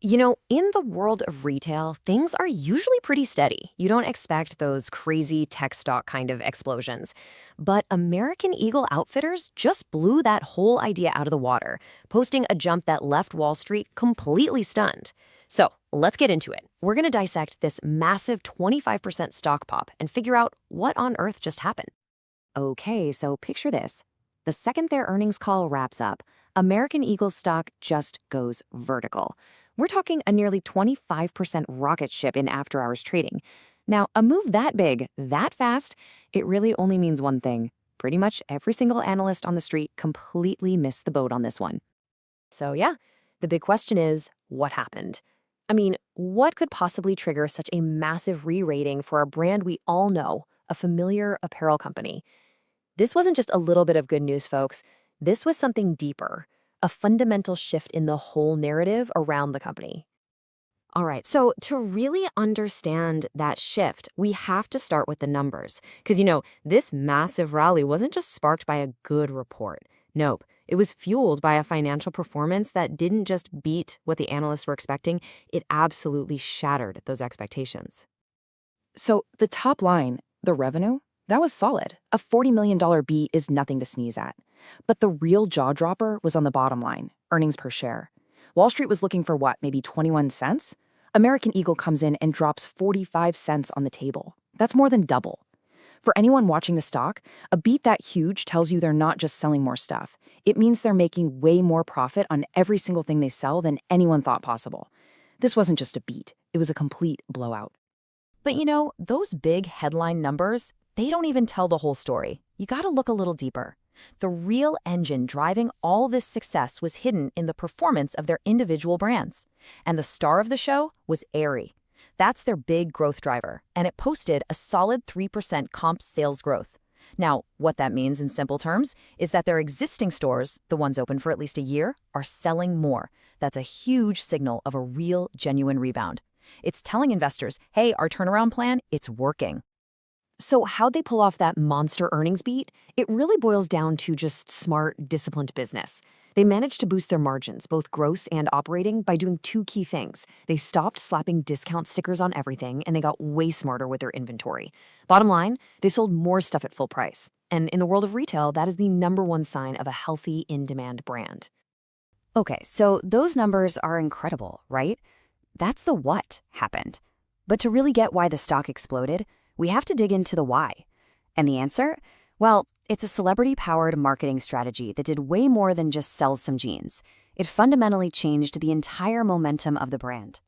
In the world of retail, things are usually pretty steady. You don't expect those crazy tech stock kind of explosions. But American Eagle Outfitters just blew that whole idea out of the water, posting a jump that left Wall Street completely stunned. So let's get into it. We're going to dissect this massive 25% stock pop and figure out what on earth just happened. Okay, so picture this. The second their earnings call wraps up, American Eagle's stock just goes vertical. We're talking a nearly 25% rocket ship in after-hours trading. Now, a move that big, that fast, it really only means one thing. Pretty much every single analyst on the street completely missed the boat on this one. So yeah, the big question is, what happened? What could possibly trigger such a massive re-rating for a brand we all know, a familiar apparel company? This wasn't just a little bit of good news, folks. This was something deeper, a fundamental shift in the whole narrative around the company. All right, so to really understand that shift, we have to start with the numbers. Because, this massive rally wasn't just sparked by a good report. Nope, it was fueled by a financial performance that didn't just beat what the analysts were expecting, it absolutely shattered those expectations. So the top line, the revenue, that was solid. A $40 million beat is nothing to sneeze at. But the real jaw-dropper was on the bottom line, earnings per share. Wall Street was looking for what, maybe 21 cents? American Eagle comes in and drops 45 cents on the table. That's more than double. For anyone watching the stock, a beat that huge tells you they're not just selling more stuff. It means they're making way more profit on every single thing they sell than anyone thought possible. This wasn't just a beat, it was a complete blowout. But those big headline numbers, they don't even tell the whole story. You gotta look a little deeper. The real engine driving all this success was hidden in the performance of their individual brands. And the star of the show was Aerie. That's their big growth driver, and it posted a solid 3% comp sales growth. Now, what that means in simple terms is that their existing stores, the ones open for at least a year, are selling more. That's a huge signal of a real, genuine rebound. It's telling investors, hey, our turnaround plan, it's working. So how'd they pull off that monster earnings beat? It really boils down to just smart, disciplined business. They managed to boost their margins, both gross and operating, by doing two key things. They stopped slapping discount stickers on everything, and they got way smarter with their inventory. Bottom line, they sold more stuff at full price. And in the world of retail, that is the #1 sign of a healthy, in-demand brand. Okay, so those numbers are incredible, right? That's the what happened. But to really get why the stock exploded, we have to dig into the why. And the answer? Well, it's a celebrity-powered marketing strategy that did way more than just sell some jeans. It fundamentally changed the entire momentum of the brand.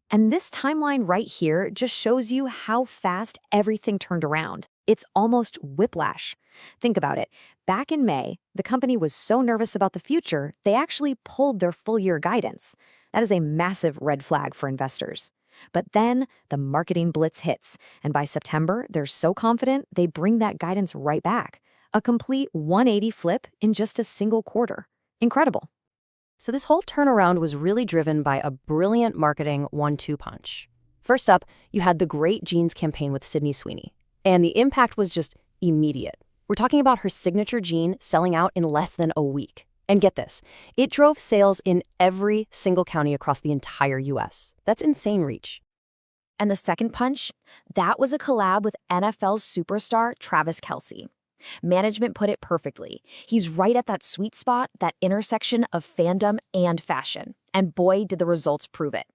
And this timeline right here just shows you how fast everything turned around. It's almost whiplash. Think about it. Back in May, the company was so nervous about the future, they actually pulled their full-year guidance. That is a massive red flag for investors. But then the marketing blitz hits, and by September, they're so confident they bring that guidance right back. A complete 180 flip in just a single quarter. Incredible. So this whole turnaround was really driven by a brilliant marketing 1-2 punch. First up, you had the Great Jeans campaign with Sydney Sweeney, and the impact was just immediate. We're talking about her signature jean selling out in less than a week. And get this, it drove sales in every single county across the entire US. That's insane reach. And the second punch, that was a collab with NFL's superstar Travis Kelce. Management put it perfectly. He's right at that sweet spot, that intersection of fandom and fashion. And boy, did the results prove it.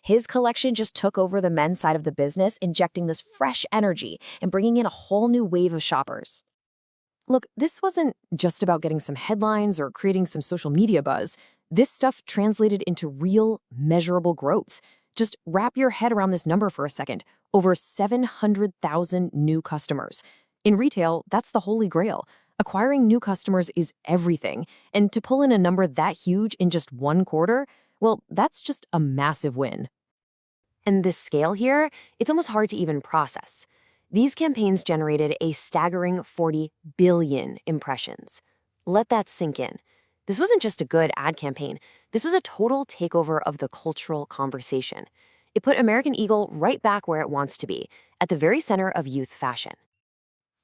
His collection just took over the men's side of the business, injecting this fresh energy and bringing in a whole new wave of shoppers. Look, this wasn't just about getting some headlines or creating some social media buzz. This stuff translated into real, measurable growth. Just wrap your head around this number for a second. Over 700,000 new customers. In retail, that's the holy grail. Acquiring new customers is everything. And to pull in a number that huge in just one quarter, well, that's just a massive win. And this scale here, it's almost hard to even process. These campaigns generated a staggering 40 billion impressions. Let that sink in. This wasn't just a good ad campaign. This was a total takeover of the cultural conversation. It put American Eagle right back where it wants to be, at the very center of youth fashion.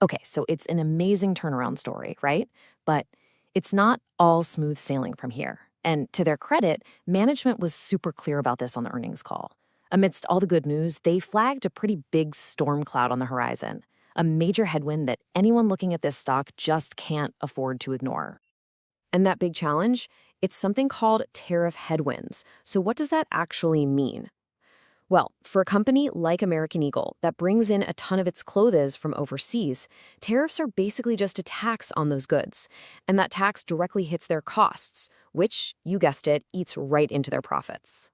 Okay, so it's an amazing turnaround story, right? But it's not all smooth sailing from here. And to their credit, management was super clear about this on the earnings call. Amidst all the good news, they flagged a pretty big storm cloud on the horizon, a major headwind that anyone looking at this stock just can't afford to ignore. And that big challenge? It's something called tariff headwinds. So what does that actually mean? Well, for a company like American Eagle that brings in a ton of its clothes from overseas, tariffs are basically just a tax on those goods. And that tax directly hits their costs, which, you guessed it, eats right into their profits.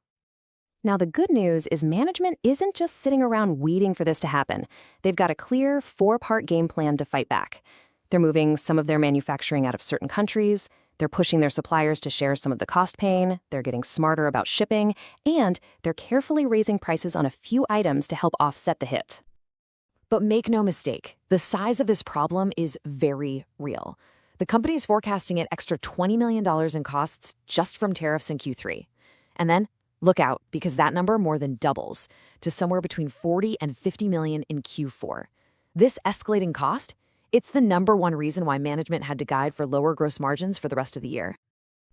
Now, the good news is management isn't just sitting around waiting for this to happen. They've got a clear 4-part game plan to fight back. They're moving some of their manufacturing out of certain countries, they're pushing their suppliers to share some of the cost pain, they're getting smarter about shipping, and they're carefully raising prices on a few items to help offset the hit. But make no mistake, the size of this problem is very real. The company is forecasting an extra $20 million in costs just from tariffs in Q3. And then, look out, because that number more than doubles to somewhere between 40 and 50 million in Q4. This escalating cost, it's the number one reason why management had to guide for lower gross margins for the rest of the year.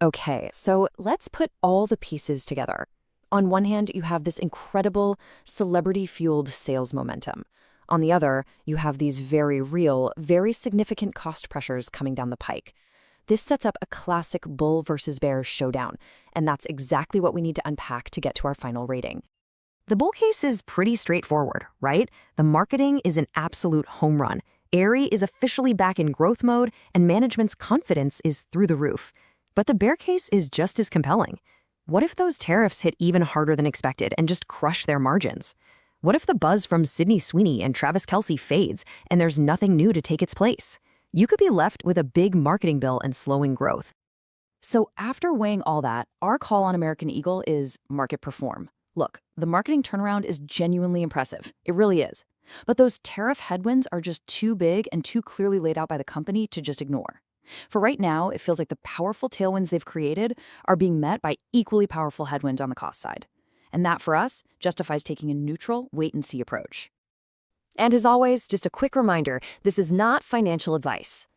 Okay, so let's put all the pieces together. On one hand, you have this incredible celebrity-fueled sales momentum. On the other, you have these very real, very significant cost pressures coming down the pike. This sets up a classic bull versus bear showdown, and that's exactly what we need to unpack to get to our final rating. The bull case is pretty straightforward, right? The marketing is an absolute home run. Aerie is officially back in growth mode, and management's confidence is through the roof. But the bear case is just as compelling. What if those tariffs hit even harder than expected and just crush their margins? What if the buzz from Sydney Sweeney and Travis Kelce fades and there's nothing new to take its place? You could be left with a big marketing bill and slowing growth. So after weighing all that, our call on American Eagle is market perform. Look, the marketing turnaround is genuinely impressive. It really is. But those tariff headwinds are just too big and too clearly laid out by the company to just ignore. For right now, it feels like the powerful tailwinds they've created are being met by equally powerful headwinds on the cost side. And that, for us, justifies taking a neutral, wait-and-see approach. And as always, just a quick reminder, this is not financial advice.